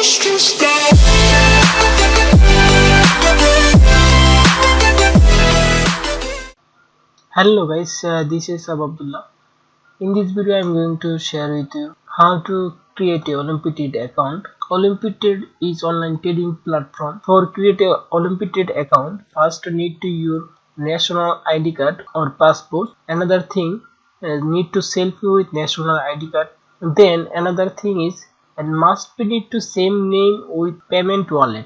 Hello guys, this is Abdullah. In this video I am going to share with you how to create a Olymp account. Olymp is online trading platform. For create a Olymp account, first need to use national ID card or passport. Another thing, need to selfie with national ID card. Then another thing is, and must be need to same name with payment wallet.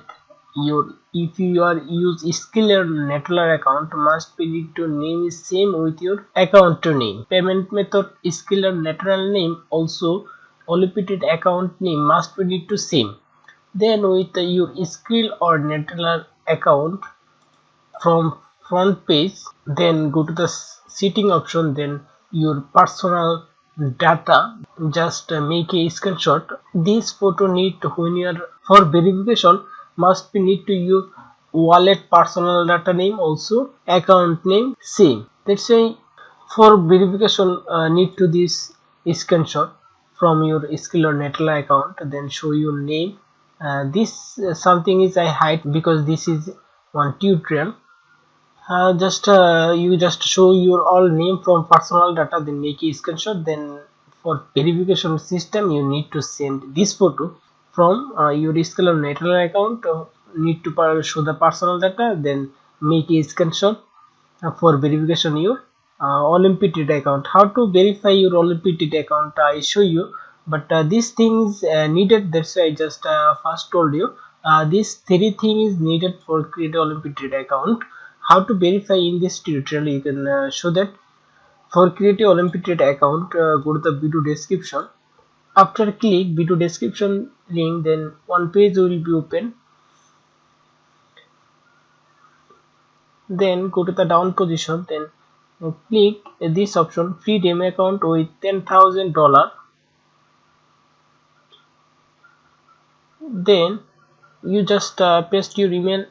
If you are use skiller nettler account, must be need to name is same with your account to name. Payment method skiller nettler name also Olymp account name must be need to same. Then with your skill or nettler account, from front page, then go to the setting option, then your personal data, just make a screenshot. This photo need to, when you are for verification, must be need to use wallet personal data name, also account name same. Let's say for verification, need to this screenshot from your skill or nettler account, then show your name. This something is I hide because this is one tutorial. You just show your all name from personal data, then make a screenshot. Then for verification system, you need to send this photo from your skill or nettler account. Need to show the personal data, then make a screenshot for verification your Olymp account. How to verify your Olymp account I show you, but these things needed, that's why I just first told you. These three things is needed for create Olymp account. How to verify in this tutorial, you can show that. For create Olymp account, go to the video description. After click video description link, then one page will be open. Then go to the down position, then click this option, free demo account with $10,000. Then you just paste your email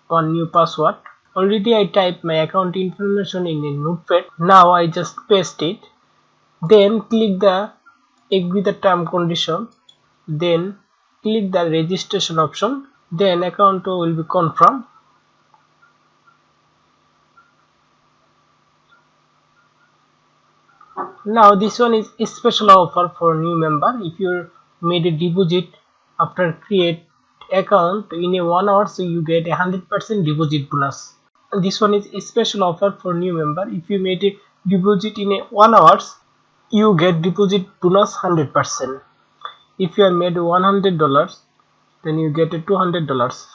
on new password. Already I typed my account information in a notepad. Now I just paste it. Then click the agree the term condition. Then click the registration option. Then account will be confirmed. Now this one is a special offer for new member. If you made a deposit after create account in a 1 hour, so you get 100% deposit bonus. This one is a special offer for new member. If you made a deposit in a 1 hours, you get deposit bonus 100%. If you have made $100, then you get a $200.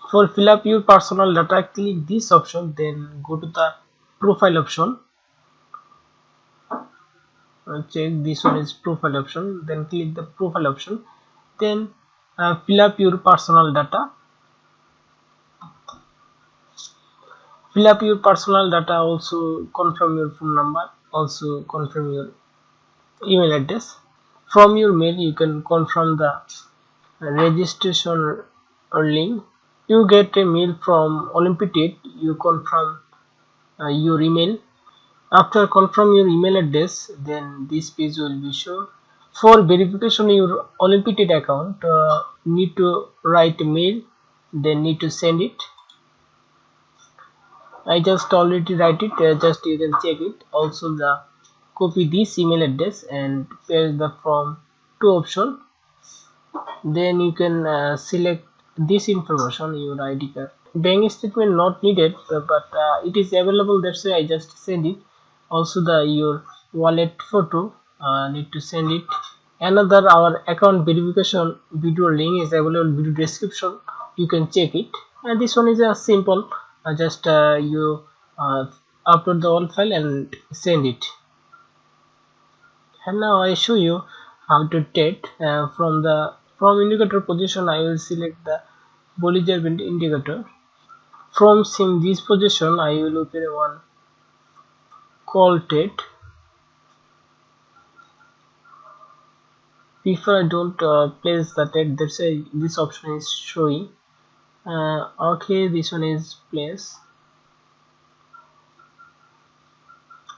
For fill up your personal data, click this option, then go to the profile option. Check this one is profile option, then click the profile option, then fill up your personal data. Fill up your personal data, also confirm your phone number, also confirm your email address. From your mail you can confirm the registration or link. You get a mail from Olymp, you confirm your email. After confirm your email address, then this page will be shown. For verification your Olymp account, need to write a mail, then need to send it. I just already write it, just you can check it. Also the copy this email address and paste the from two option. Then you can select this information, your ID card. Bank statement not needed, but it is available, that's why I just send it. Also the your wallet photo, need to send it. Another our account verification video link is available in video description, you can check it. And this one is a simple, just you upload the all file and send it. And now I show you how to take from indicator position. I will select the Bollinger Band indicator. From this position I will open one call trade. Before I don't place the trade, that's why this option is showing. Okay, this one is place.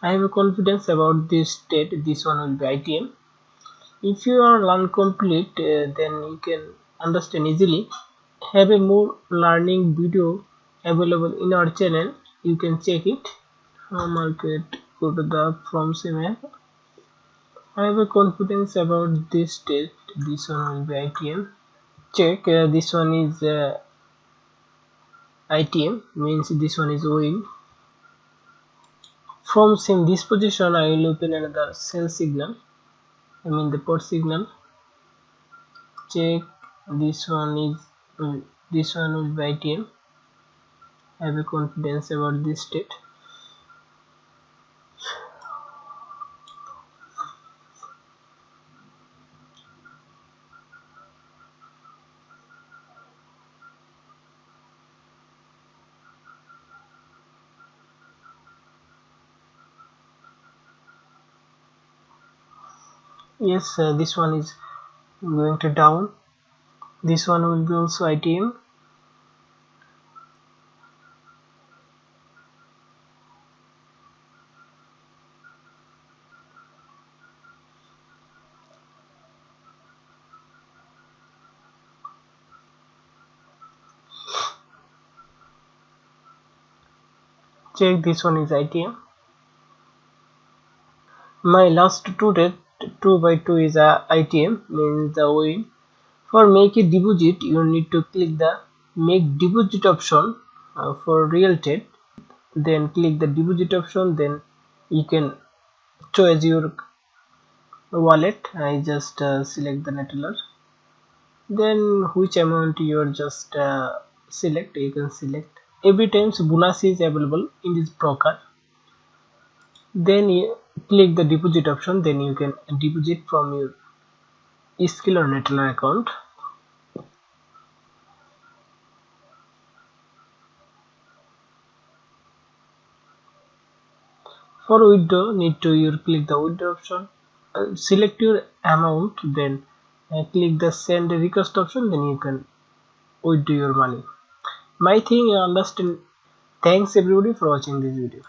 I have a confidence about this trade. This one will be ITM. If you are learn complete, then you can understand easily. Have a more learning video available in our channel. You can check it. Market, go to the from same app. I have a confidence about this date. This one will be ITM. Check, this one is ITM, means this one is owing. From same this position I will open another sell signal, I mean the port signal. Check, this one is this one will be ITM. I have a confidence about this date. Yes, this one is going to down. This one will be also ITM. Check, this one is ITM. My last two rate 2 by 2 is a ITM, means the win. For make a deposit, you need to click the make deposit option for real trade. Then click the deposit option. Then you can choose your wallet. I just select the nettler. Then which amount you are just select. You can select. Every time bonus is available in this broker. Then you click the deposit option. Then you can deposit from your skill or nettler account. For withdraw, need to you click the withdraw option, select your amount, then click the send request option, then you can withdraw your money. My thing you understand. Thanks everybody for watching this video.